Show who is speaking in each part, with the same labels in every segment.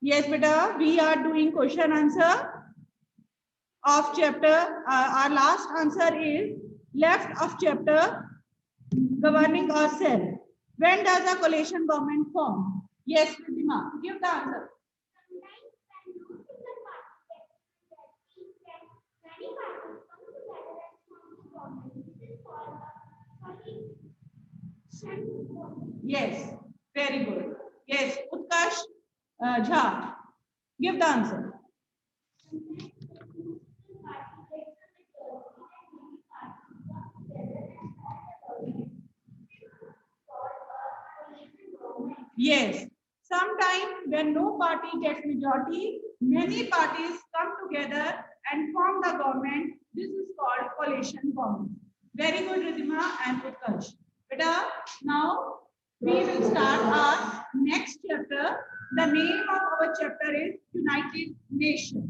Speaker 1: Yes, beta, we are doing question answer of chapter. Our last answer is left of chapter governing ourselves. When does a coalition government form? Yes, Pratima, give the answer. Yes, very good. Yes, Utkarsh Jha, give the answer. Yes, sometimes when no party gets majority, many parties come together and form the government. This is called coalition government. Very good, Ridhima and Utkarsh. Beta, now we will start our next chapter. The name of our chapter is United Nations.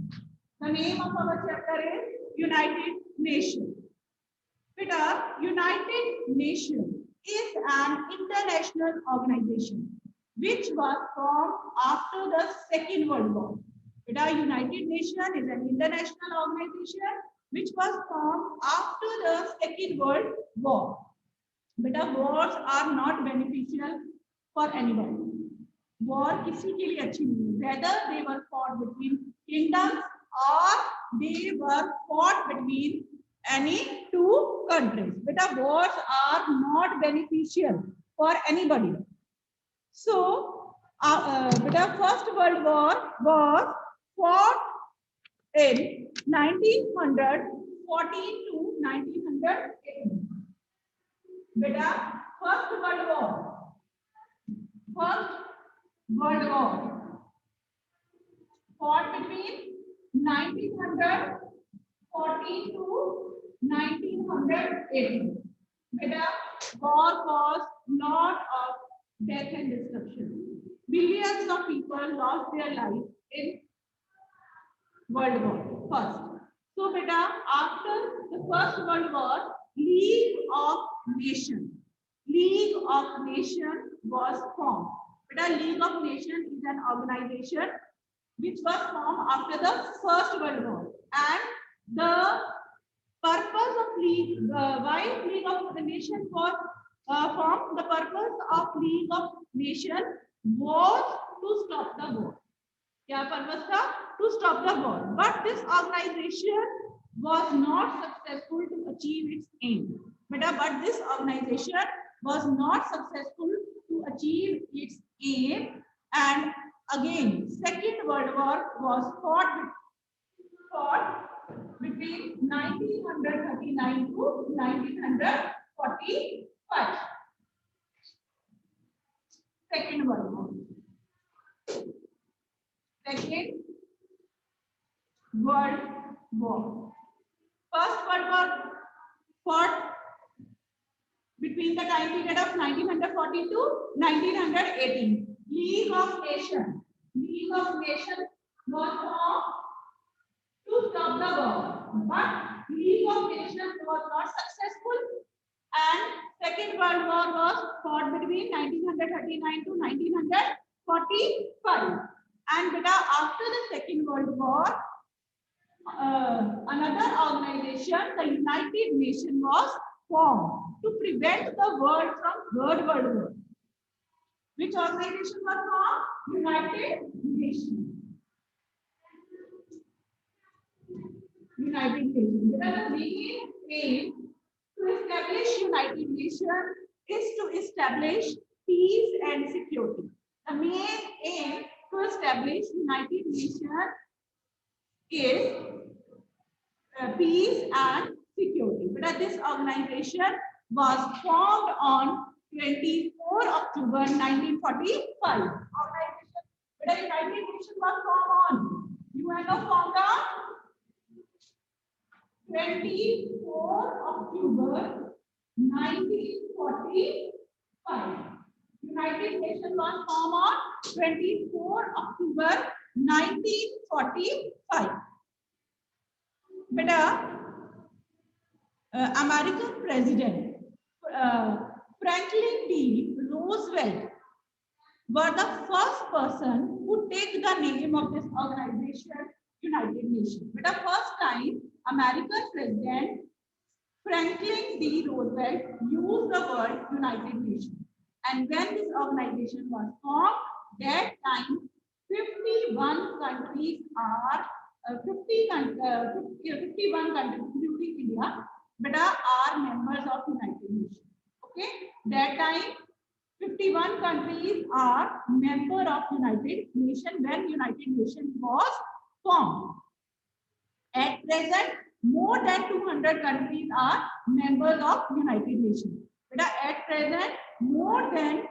Speaker 1: The name of our chapter is United Nations. Beta, United Nations is an international organization which was formed after the Second World War. Beta, United Nations is an international organization which was formed after the Second World War. Beta, wars are not beneficial for anybody. War किसी के लिए अच्छी नहीं है. Whether they were fought between kingdoms or they were fought between any two countries. Beta, wars are not beneficial for anybody. So, beta, First World War was fought in 1914 to 1918. Beta, First World War. First World War fought between 1914 to 1918. Beta, war caused lot of death and destruction. Millions of people lost their life in World War first. So, beta, after the First World War, League of Nations was formed. Beta, League of Nations is an organization which was formed after the First World War, and the purpose of why League of the Nations was formed. The purpose of League of Nations was to stop the war. क्या purpose था? To stop the war. But this organization was not successful to achieve its aim. But this organization was not successful to achieve its aim, and again, Second World War was fought between 1939 to 1945. Second World War. Second World War. First World War fought between the time period of 1940 to 1918. League of Nations was formed to stop the war, but League of Nations was not successful, and Second World War was fought between 1939 to 1945. And beta, after the Second World War, another organization, the United Nations, was formed to prevent the world from Third World War. Which organization was formed? United Nations. United Nations. The main aim to establish United Nations is to establish peace and security. The main aim to establish United Nations is peace and security. But this organization was formed on 24 October 1945. Organization, but United Nations was formed on UNO formed on 24 October 1945. United Nations was formed on 24 October 1945. Beta, American President Franklin D. Roosevelt were the first person who take the name of this organization, United Nations. But the first time, American President Franklin D. Roosevelt used the word United Nations. And when this organization was formed, that time 51 countries are 51 countries, including India, but are members of United Nations. Okay, that time 51 countries are member of United Nations when United Nations was formed. At present, more than 200 countries are members of United Nations. At present, more than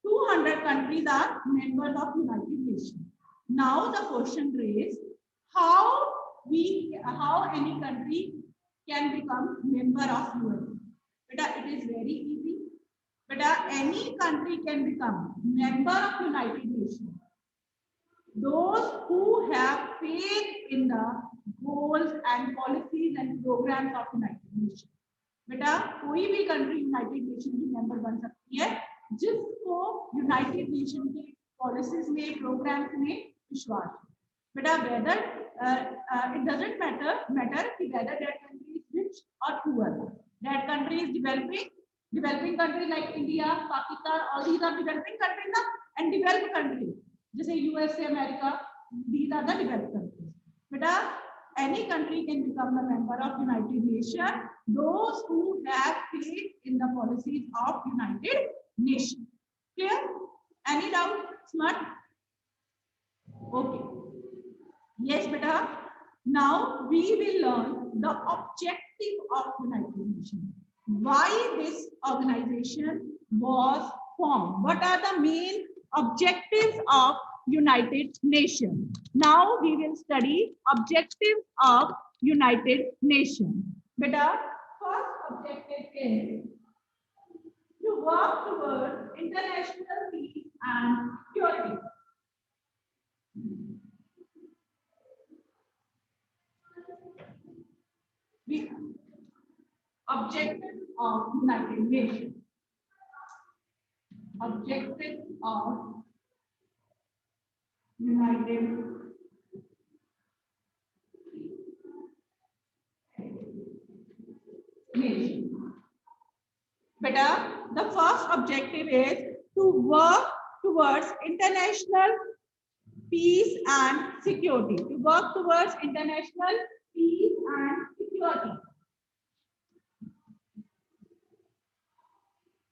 Speaker 1: 200 countries are members of United Nations. Now the question raised, how any country can become member of UN? It is very easy. Any country can become member of United Nations. Those who have faith in the goals and policies and programs of United Nations. बेटा कोई भी country united nation की member बन सकती है जिसको यूनाइटेड नेशन के पॉलिसीज में प्रोग्राम्स में विश्वास है। बेटा वेदर इट डजंट मैटर कि whether that country is rich और poor, that country is developing countries like India, Pakistan, all these are developing countries now, and developed countries जैसे USA, America, these are the developed countries. बेटा any country can become a member of United Nations, those who have faith in the policies of United Nations. Clear? Any doubt? Smart? Okay. Yes, beta. Now we will learn the objective of United Nations. Why this organization was formed? What are the main objectives of United Nations? Now we will study objectives of United Nations. Beta, first objective is to work towards international peace and security. The objective of United Nations. Objective of United Nations. Beta, the first objective is to work towards international peace and security. To work towards international peace and security.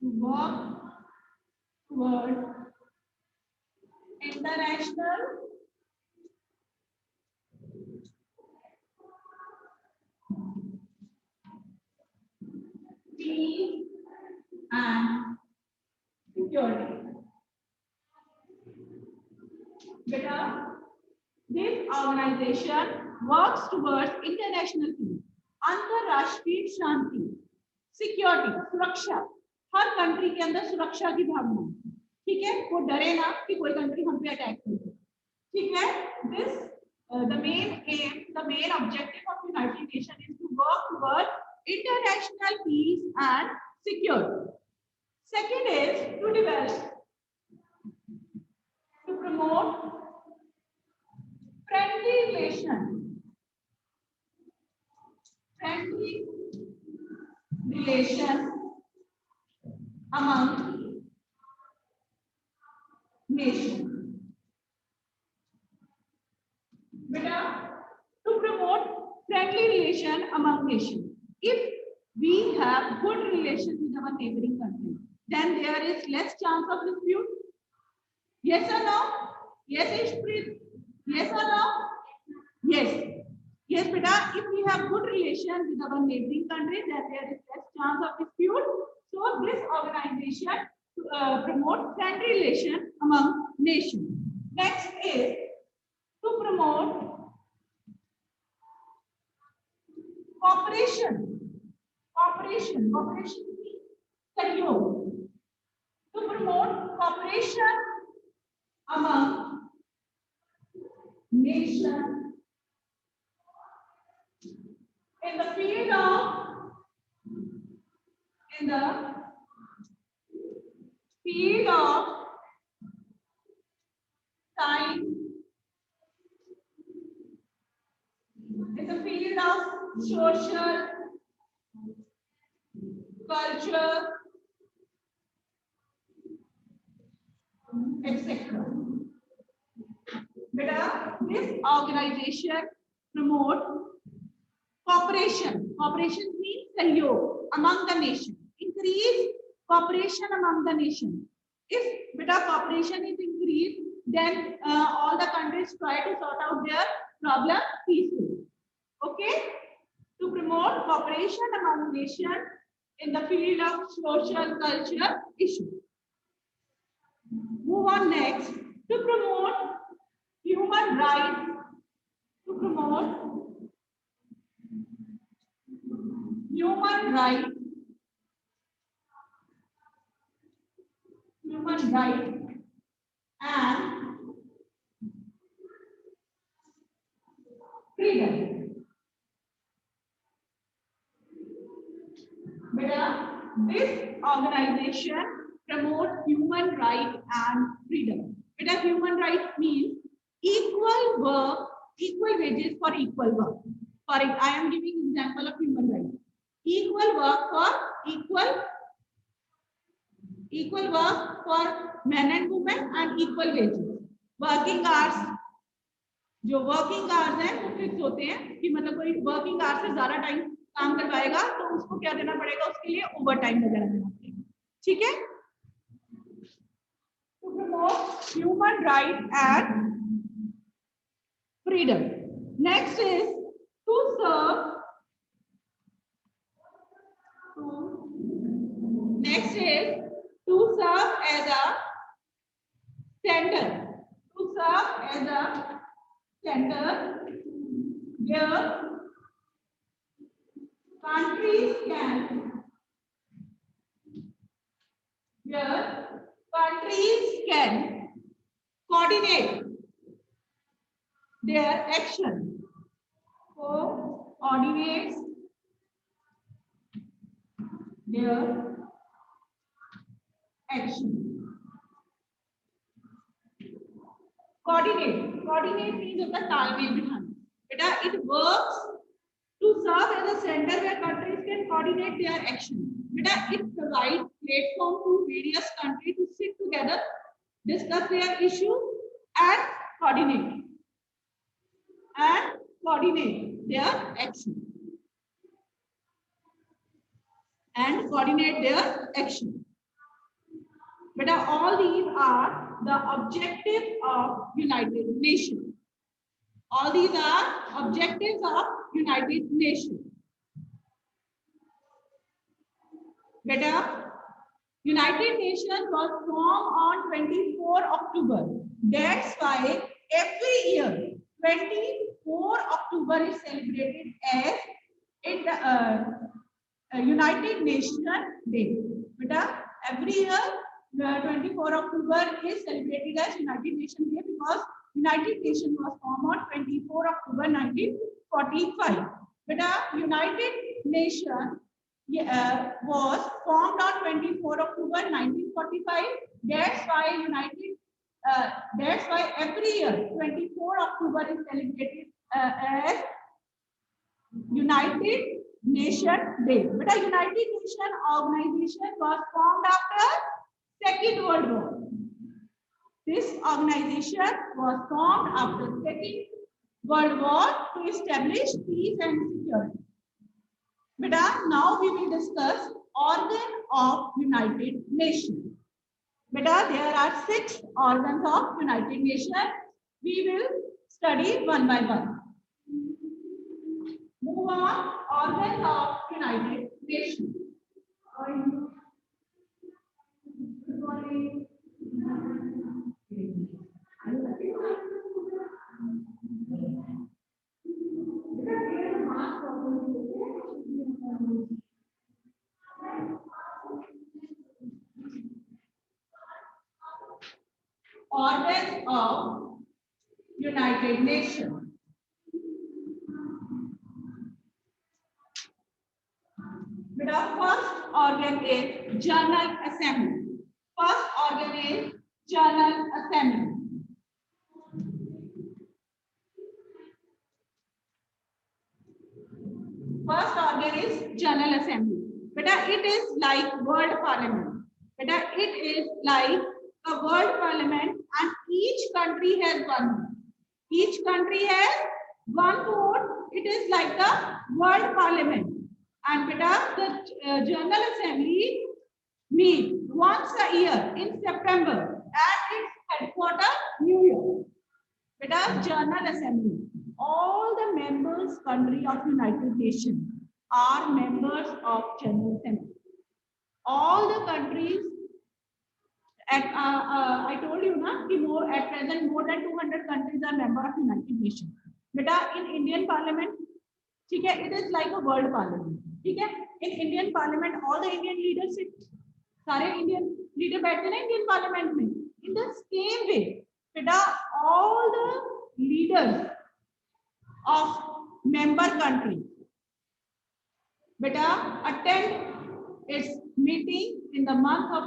Speaker 1: To work towards international peace and security. Beta, this organization works towards international peace, अंतरराष्ट्रीय शांति, security, सुरक्षा, हर country के अंदर सुरक्षा की भावना, ठीक है, वो डरे ना कि कोई कंट्री हम पे अटैक करे, ठीक है। This the main aim, the main objective of United Nations is to work towards international peace and security. Second is to develop, to promote friendly relation among nations. Beta, to promote friendly relation among nations. If we have good relations with our neighboring countries, then there is less chance of dispute. Yes or no? Yes, Ishpreet? Yes or no? Yes. Yes, beta, if we have good relations with our neighboring countries, then there is less chance of dispute. So this organization promotes friendly relation among nations. Next is to promote cooperation means सहयोग. To promote cooperation among nations in the field of science in the field of social, culture, etc. Beta, this organization promote cooperation. Cooperation means sahyog among the nation. Increase cooperation among the nation. If beta cooperation is increased, then all the countries try to sort out their problem peacefully. Okay? To promote cooperation among nations in the field of social culture issues. Move on next. To promote human rights. To promote human rights. Human rights and freedom. Beta, this organization promotes human rights and freedom. Beta, human rights means equal work, equal wages for equal work. For it, I am giving example of human rights. Equal work for equal work for men and women and equal wages. Working hours, जो working hours हैं वो fix होते हैं कि मतलब कोई working hours से ज्यादा टाइम काम करवाएगा तो उसको क्या देना पड़ेगा, उसके लिए ओवर टाइम वगैरह देना पड़ेगा. ठीक है. To promote human rights and freedom. Next is to serve. Next is to serve as a center. To serve as a center where countries can coordinate their action. Coordinates their action. Coordinate means होता है तालमेल बिठाना. बेटा, it works to serve as a center where countries can coordinate their action. Beta, it provides platform to various countries to sit together, discuss their issues, and coordinate their action. Beta, all these are the objectives of United Nations. All these are objectives of United Nations. Beta, United Nations was formed on 24 October. That's why every year 24 October is celebrated as United Nations Day. Beta, every year 24 October is celebrated as United Nations Day because United Nations was formed on 24 October 1945. Beta, United Nations was formed on 24 October 1945. That's why every year 24 October is celebrated as United Nations Day. But a United Nations organization was formed after Second World War. This organization was formed after Second World War to establish peace and security. Beta, now we will discuss organ of United Nations. Beta, there are 6 organs of United Nations. We will study one by one. Move on, organs of United Nations. Organs of United Nations. Beta, first organ is General Assembly. First organ is General Assembly. General Assembly. Beta, it is like World Parliament. Beta, it is like a World Parliament, and each country has one vote. Each country has one vote. It is like the World Parliament. And beta, the General Assembly meets once a year in September at its headquarters, New York. Beta, General Assembly. All the members country of United Nations are members of General Assembly. All the countries at I told you na कि more at present more than 200 countries are member of United Nations. Beta, in Indian Parliament, ठीक है, it is like a world parliament. ठीक है, in Indian Parliament all the Indian leaders sit. सारे Indian leader बैठते हैं Indian Parliament में. In the same way, beta, all the leaders of member country beta attend its meeting in the month of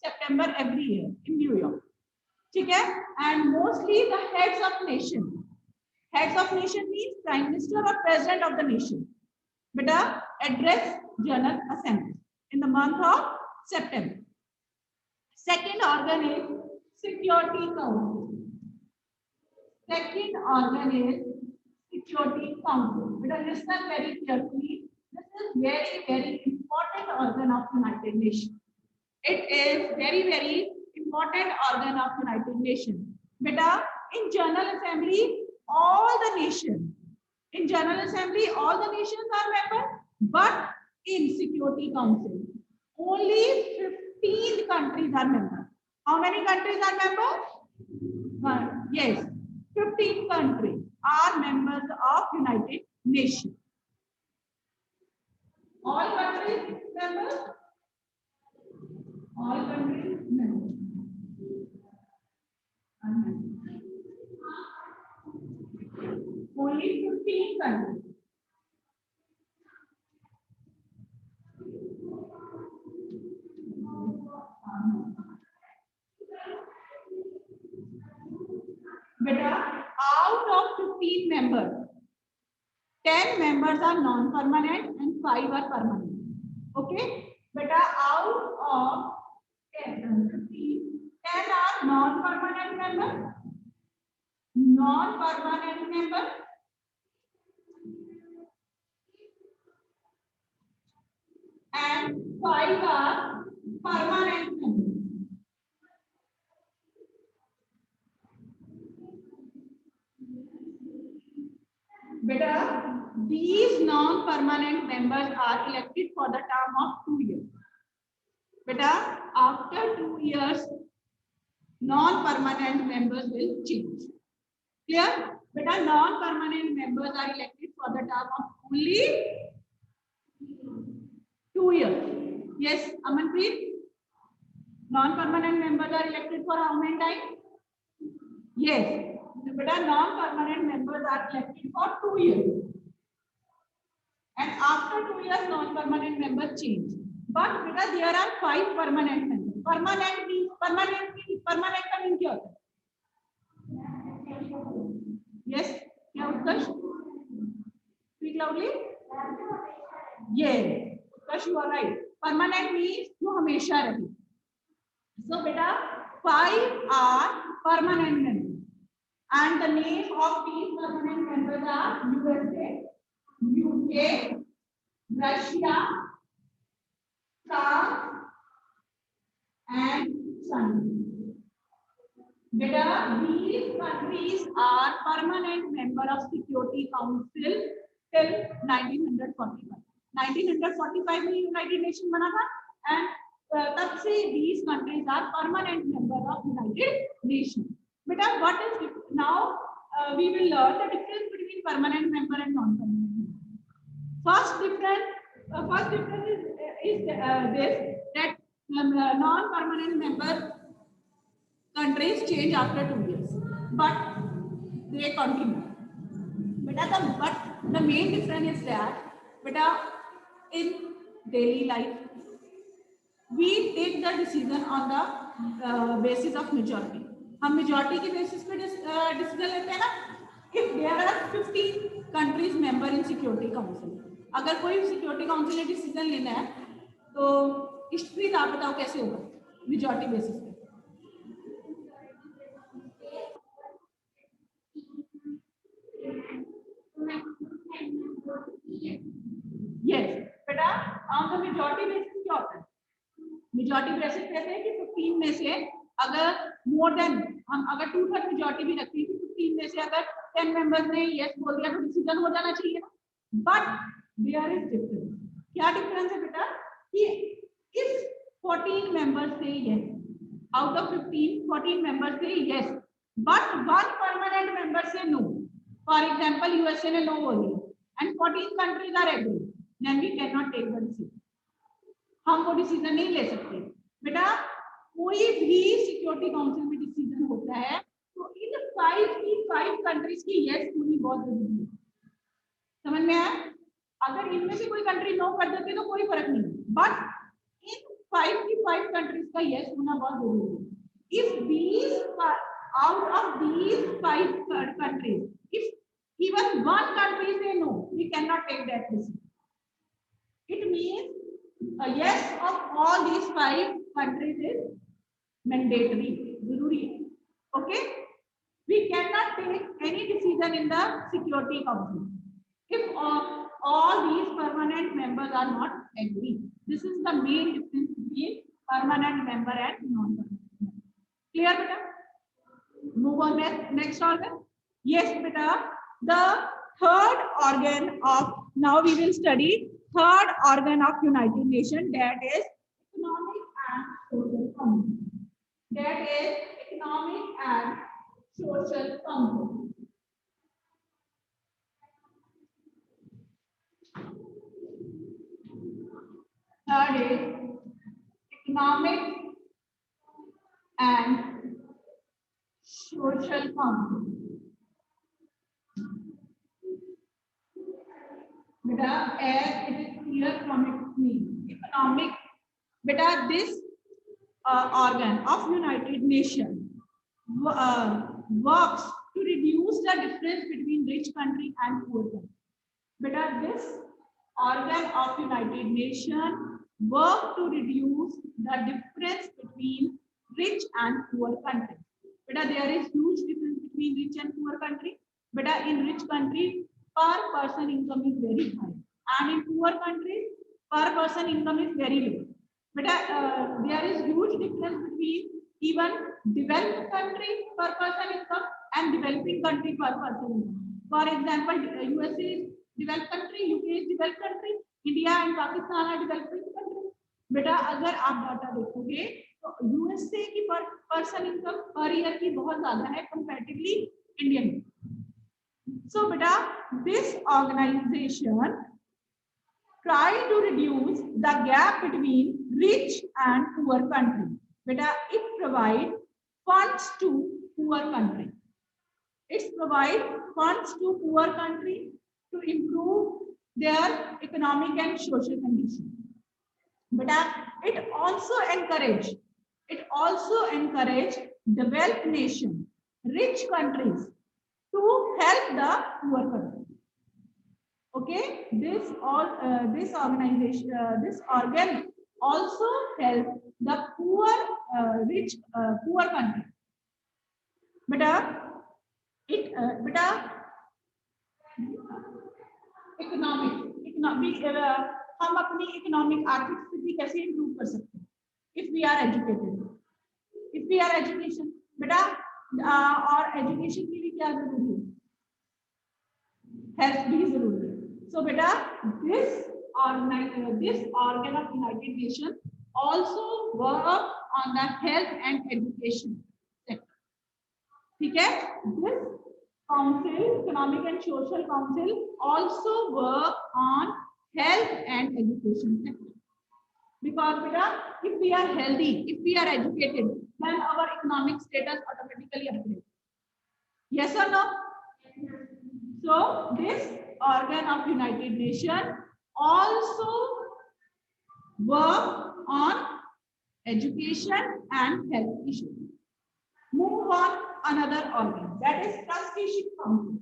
Speaker 1: September every year in New York. ठीक है, and mostly the heads of nation means prime minister or president of the nation beta address General Assembly in the month of September. Second organ is Security Council. Second organ is Security Council. Beta, listen very carefully. This is very important organ of United Nations. It is very important organ of United Nations. Beta, in General Assembly, all the nations are members, but in Security Council, only 15 countries are members. How many countries are members? Yes, 15 countries are members of United Nations. All countries members? All countries members. Only 15 countries. Beta, out of 15 members, 10 members are non-permanent and 5 are permanent. Okay? Beta, out of 10 are non-permanent members. And 5 are permanent members. Beta, these non-permanent members are elected for the term of 2 years. Beta, after 2 years, non-permanent members will change. Clear? Beta, non-permanent members are elected for the term of only 2 years. Yes, Amanpreet? Non-permanent members are elected for how many time? Yes. Beta, non-permanent members are elected for 2 years. And after 2 years, non-permanent members change. But beta, there are 5 permanent members. Permanent का mean क्या होता है? Yes, क्या उत्कर्ष? Speak loudly. Yes, Utkarsh, you are right. Permanent means जो हमेशा रहे. So beta, 5 are permanent members. And the name of these permanent members are USA, UK, Russia, France, and China. Beta, these countries are permanent member of Security Council till 1945. 1945 में United Nations बना था, and तब से these countries are permanent member of United Nations. Beta, what is now we will learn the difference between permanent member and non-permanent member. First difference is this, that non-permanent member countries change after 2 years, but they continue. But the main difference is that, in daily life, we take the decision on the basis of majority. हम majority के basis पे decision लेते हैं ना. If there are 15 countries member in Security Council, अगर कोई security council ने decision लेना है तो प्लीज आप बताओ कैसे होगा मेजॉरिटी बेसिस पे। यस बेटा, ऑन द मेजॉरिटी बेसिस क्या होता है? मेजॉरिटी बेसिस कहते हैं कि 15 में से अगर मोर देन हम अगर 2/3 मेजॉरिटी भी रखते हैं कि 15 में से अगर 10 मेंबर्स ने यस बोल दिया तो डिसीजन हो जाना चाहिए। But there is difference. क्या डिफरेंस है बेटा कि इफ 14 मेंबर्स से यस, आउट ऑफ 15 14 मेंबर्स से yes but one permanent member से नो, फॉर एग्जांपल यूएसए ने नो बोल दिया and 14 countries are agree, then we can not take the decision. हम वो डिसीजन नहीं ले सकते बेटा। कोई भी सिक्योरिटी काउंसिल में डिसीजन होता है तो इन 5 कंट्रीज की यस होनी बहुत जरूरी है। समझ में आया? अगर इनमें से कोई कंट्री नो कर देती तो कोई फर्क नहीं, बट इन 5 कंट्रीज का यस होना बहुत जरूरी है। If these out of these 5 countries, if even one country से no, we can not take that decision. It means a yes of all these 5 countries is mandatory, zaruri hai. Okay, we cannot take any decision in the security council if all these permanent members are not agree. This is the main difference between permanent member and non-permanent member. Clear beta? Move on next organ. Yes beta, the third organ of, now we will study third organ of United Nations, that is economic and social council. That is economic and social council. Third is economic and social council. Beta, as it is clear from its name, economic. Beta, this organ of United Nations works to reduce the difference between rich country and poor country. Beta, this organ of United Nations work to reduce the difference between rich and poor countries. Beta, there is huge difference between rich and poor country. Beta, in rich country per person income is very high, and in poor countries per person income is very low. Beta, there is huge difference between even developed country per person income and developing country per person income. For example, USA is developed country, UK is developed country, India and Pakistan are developing country. बेटा अगर आप data देखोगे तो USA की पर person income per year की बहुत ज्यादा है comparatively Indian. So beta, this organization try to reduce the gap between rich and poor country. Beta, it provide funds to poor country. It provide funds to poor country to improve their economic and social condition. But it also encourage developed nation, rich countries to help the poor country. Okay, this organization, this organ also help the poor country. Beta, economic हम अपनी economic आर्थिक स्थिति कैसे improve कर सकते हैं? If we are educated, if we are education बेटा, और एजुकेशन के लिए क्या जरूरी है? हेल्थ भी जरूरी है। सो बेटा, this organ of United Nations also work on the health and education sector. ठीक है? This council, economic and social council, also work on health and education sector. Because beta, if we are healthy, if we are educated, then our economic status automatically upgrades. Yes or no? So this organ of United Nations also work on education and health issues. Move on another organ, that is trusteeship council.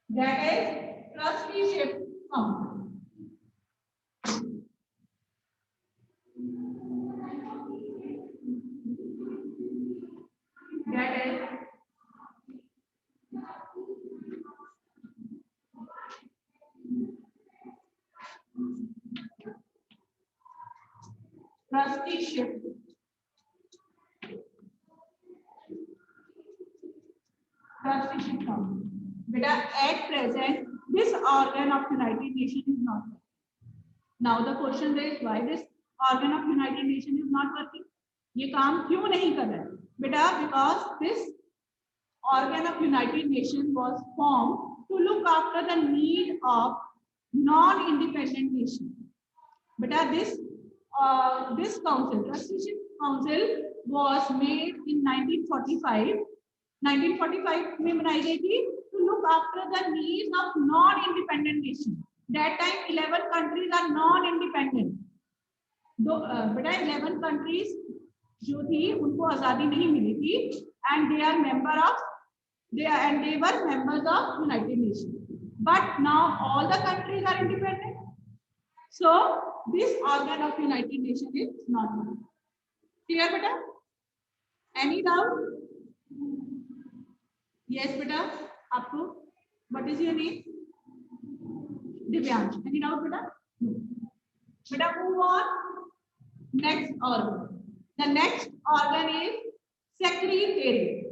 Speaker 1: That is trusteeship Council. That is trusteeship. Trusteeship Council. Beta, at present, this organ of United Nations is not working. Now the question is why this organ of United Nations is not working? ये काम क्यों नहीं कर रहा है? बेटा, because this organ of United Nations was formed to look after the need of non-independent nations. Beta, this council, Trusteeship Council, was made in 1945. 1945 में बनाई गई थी to look after the needs of non-independent nations. That time 11 countries are non-independent. बेटा 11 countries जो थी उनको आजादी नहीं मिली थी and they were members of United Nations. But now all the countries are independent. So this organ of United Nations is not working. Clear, beta? Any doubt? Yes, beta. आपको? What is your name? Divyansh. Any doubt, beta? No. Beta, move on. Next organ. The next organ is secretariat.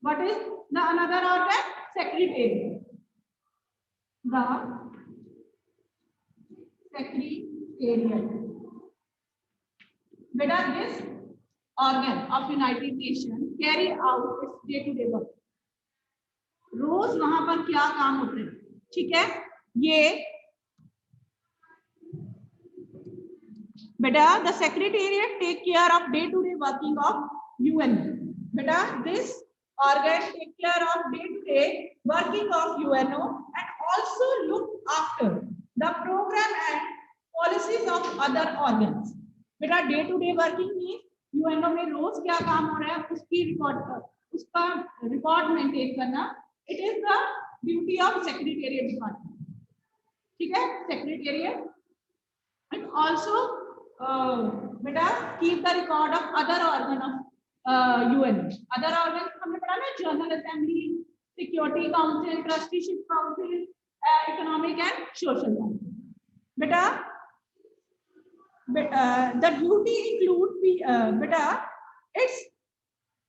Speaker 1: What is the another organ? Secretariat. The secretariat. Beta, this organ of United Nations carry out its day-to-day work. रोज वहां पर क्या काम होते हैं? ठीक है, ये बेटा the secretariat take care of day-to-day working of UN. बेटा this organ take care of day-to-day working of UNO and also look after the program and policies of other organs. बेटा day-to-day working means UNO में रोज क्या काम हो रहा है उसकी उसका रिकॉर्ड मेंटेन करना. It is the duty of secretariat department. ठीक है, secretariat and also बेटा keep the record of other organ of UN. Other organs हमने पढ़ा ना, General Assembly, Security Council, Trusteeship Council, Economic and Social Council. बेटा the duty include बेटा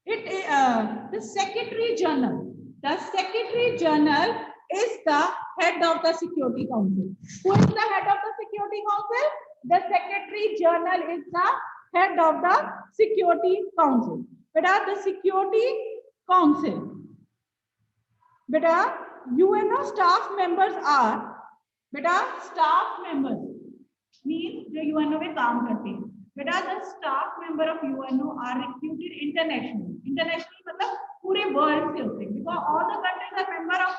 Speaker 1: the Secretary General. The Secretary General is the head of the Security Council. Who is the head of the Security Council? The Secretary General is the head of the Security Council. Beta, the Security Council. Beta, UNO staff members are, beta, staff members means जो UNO में काम करते हैं. Beta, the staff member of UNO are recruited internationally. Internationally मतलब पूरे world से होते हैं. Because all the countries are member of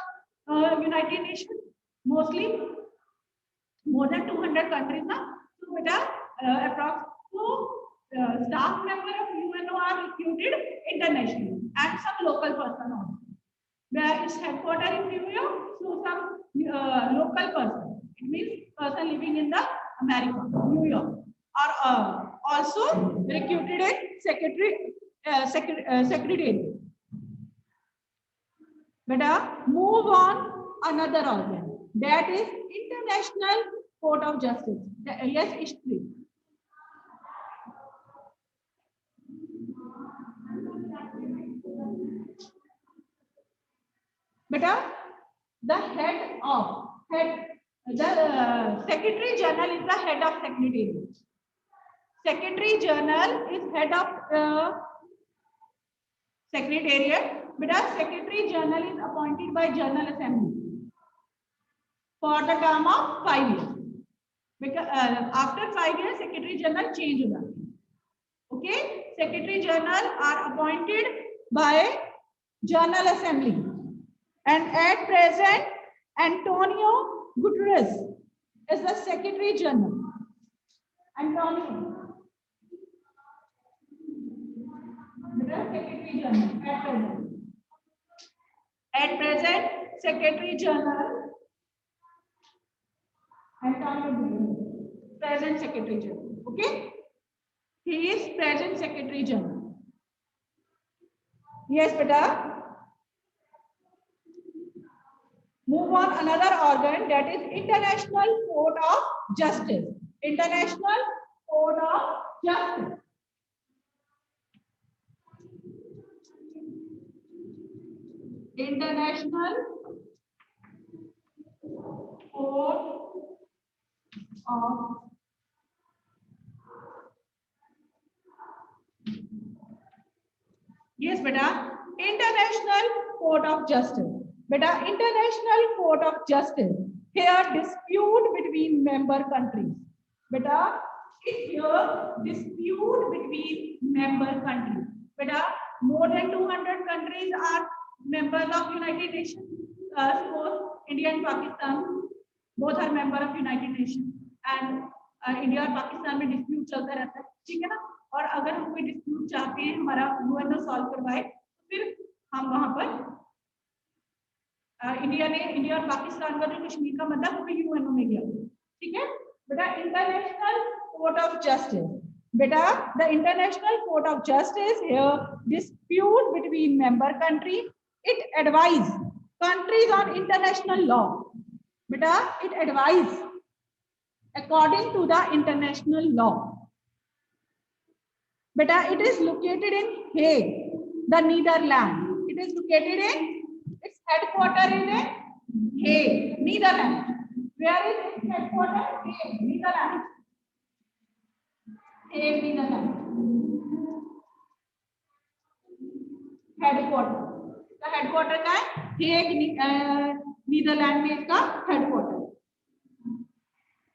Speaker 1: United Nations. Mostly more than 200 countries ना. So beta, approximately staff member of UNO are recruited internationally and some local person also. Where is headquarters in New York, so some local person. It means person living in the America, New York, are also recruited in secretariat. Beta, move on another organ. That is International Court of Justice. Yes, history. Beta, the Secretary General is the head of Secretariat. Secretary General is head of Secretariat. Beta, Secretary General is appointed by General Assembly for the term of 5 years. Because after 5 years, Secretary General change हो जाते हैं. Okay, Secretary General are appointed by General Assembly, and at present, Antonio Guterres is the Secretary General. Antonio. Secretary General at present Secretary General Antonio, present Secretary General. Okay, he is present Secretary General. Yes, beta. Move on another organ, that is International Court of Justice. International Court of Justice. International Court of Yes, beta. International Court of Justice. Beta, International Court of Justice. Here, dispute between member countries. Beta, it's here dispute between member countries. Beta, more than 200 countries are members of United Nations. Suppose India and Pakistan both are member of United Nations, and India और पाकिस्तान में dispute चलता रहता है, ठीक है ना। और अगर हम कोई डिस्प्यूट चाहते हैं हमारा यूएनओ सॉल्व करवाए, तो फिर हम वहां पर इंडिया और पाकिस्तान का जो कश्मीर का मसला वो भी यूएनओ में गया, ठीक है बेटा। इंटरनेशनल कोर्ट ऑफ जस्टिस, बेटा the international court of justice hear dispute between member country, it advise countries on international law, बेटा it advise according to the international law. Beta, it is located in Hague, the Netherlands. It is located in, its headquarters is in Hague, Netherlands. Where is its headquarters? Hague, Netherlands. Hague, Netherlands. Headquarters. The headquarters का है Hague, Netherlands में इसका headquarters.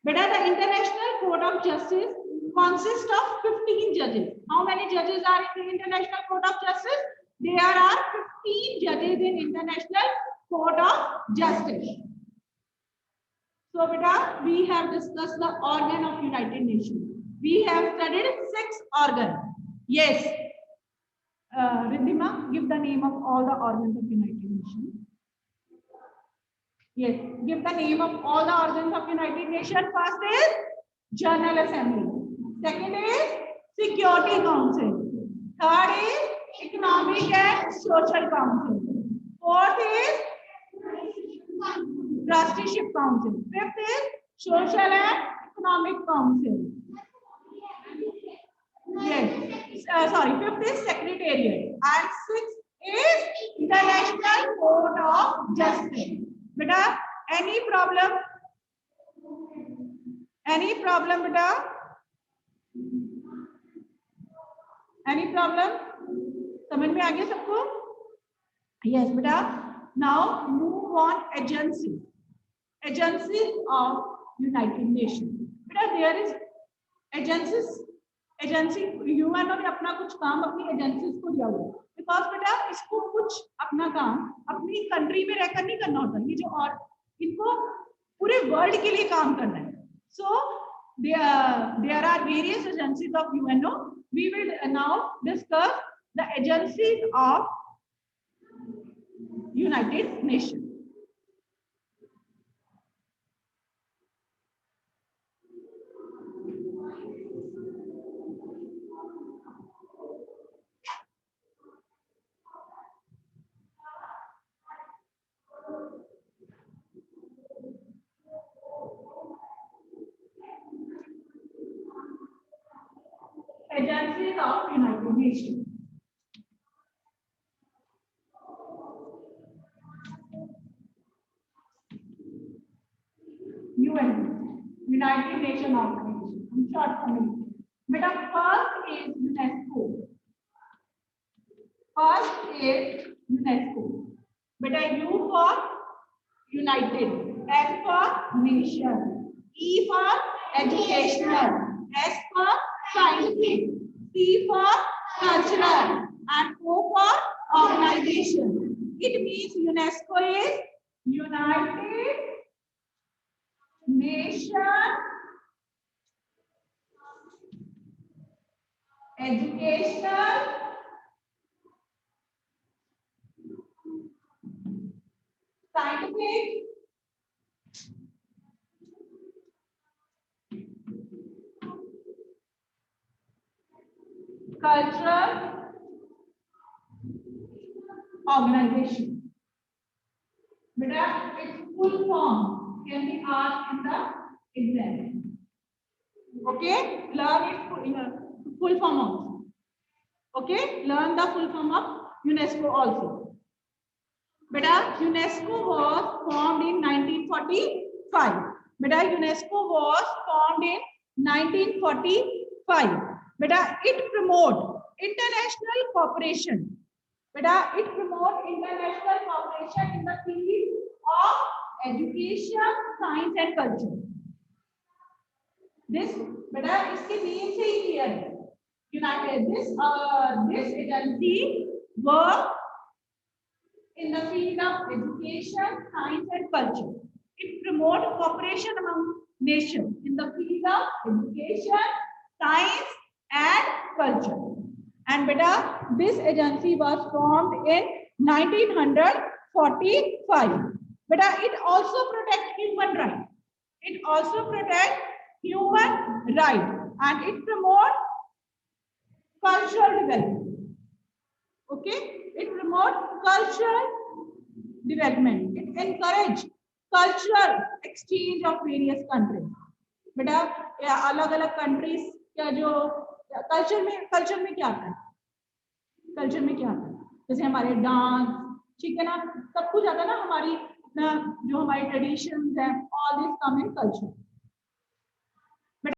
Speaker 1: Beta, the International Court of Justice consists of 15 judges. How many judges are in the International Court of Justice? There are 15 judges in International Court of Justice. So, beta, we have discussed the organ of United Nations. We have studied 6 organs. Yes. Riddhima, give the name of all the organs of United Nations. Yes, give the name of all the organs of United Nations. First is General Assembly. Second is Security Council. Third is Economic and Social Council. Fourth is Trusteeship Council. Fifth is Social and Economic Council. Yes, sorry, fifth is Secretariat. And sixth is International Court of Justice. Beta, any problem? Any problem, beta? Any problem? समझ में आ गया सबको? Yes, beta. Now move on agencies. Agencies of United Nations. Beta, there is agencies. Agency UNO ने अपना कुछ काम अपनी agencies को दिया हुआ है, बिकॉज बेटा इसको कुछ अपना काम अपनी कंट्री में रहकर नहीं करना होता, ये जो और इनको पूरे वर्ल्ड के लिए काम करना है. So there are various agencies of UNO. We will now discuss the agencies of United Nation. Agencies of United Nations. UN, United Nations Organization. I'm short for me. But first is UNESCO. First is UNESCO. But U for United, N for Nation, E for Educational, S for Scientific, C for Cultural, and O for Organization. It means UNESCO is United Nations Educational, Scientific, organization. बेटा its full form can be asked in the exam. Okay, learn its full form also. Okay, learn the full form of UNESCO also. बेटा UNESCO was formed in 1945. बेटा UNESCO was formed in 1945. बेटा it promote international cooperation. बेटा it promote international cooperation in the field of education, science and culture. This बेटा इसके name से ही clear है. United this agency work in the field of education, science and culture. It promotes cooperation among nations in the field of education, science and culture. And beta, this agency was formed in 1945. Beta, it also protects human rights. It also protects human rights and it promotes cultural development. Okay, it promotes cultural development. It encourages cultural exchange of various countries. बेटा अलग-अलग countries क्या जो culture में क्या आता है? Culture में क्या आता है? जैसे हमारे डांस, ठीक है ना? सब कुछ आता है ना हमारी जो हमारी traditions हैं, all this come in culture.